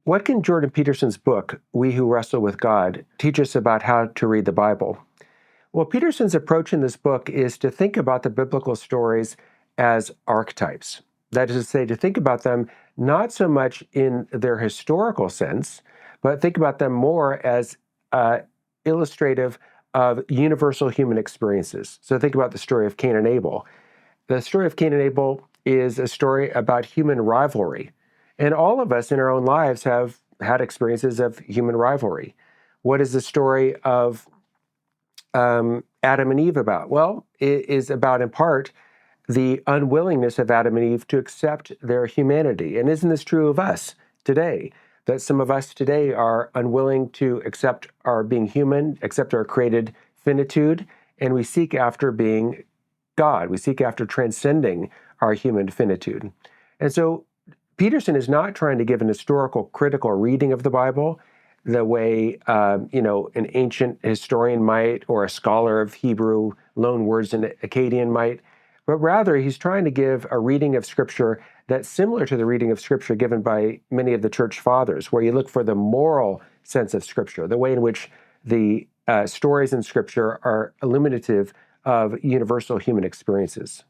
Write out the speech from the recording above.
What can Jordan Peterson's book, We Who Wrestle with God, teach us about how to read the Bible? Well, Peterson's approach in this book is to think about the biblical stories as archetypes. That is to say, to think about them not so much in their historical sense, but think about them more as illustrative of universal human experiences. So think about the story of Cain and Abel. The story of Cain and Abel is a story about human rivalry. And all of us in our own lives have had experiences of human rivalry. What is the story of Adam and Eve about? Well, it is about, in part, the unwillingness of Adam and Eve to accept their humanity. And isn't this true of us today? That some of us today are unwilling to accept our being human, accept our created finitude, and we seek after being God. We seek after transcending our human finitude. And so Peterson is not trying to give an historical critical reading of the Bible the way an ancient historian might, or a scholar of Hebrew loanwords and Akkadian might, but rather he's trying to give a reading of Scripture that's similar to the reading of Scripture given by many of the church fathers, where you look for the moral sense of Scripture, the way in which the stories in Scripture are illuminative of universal human experiences.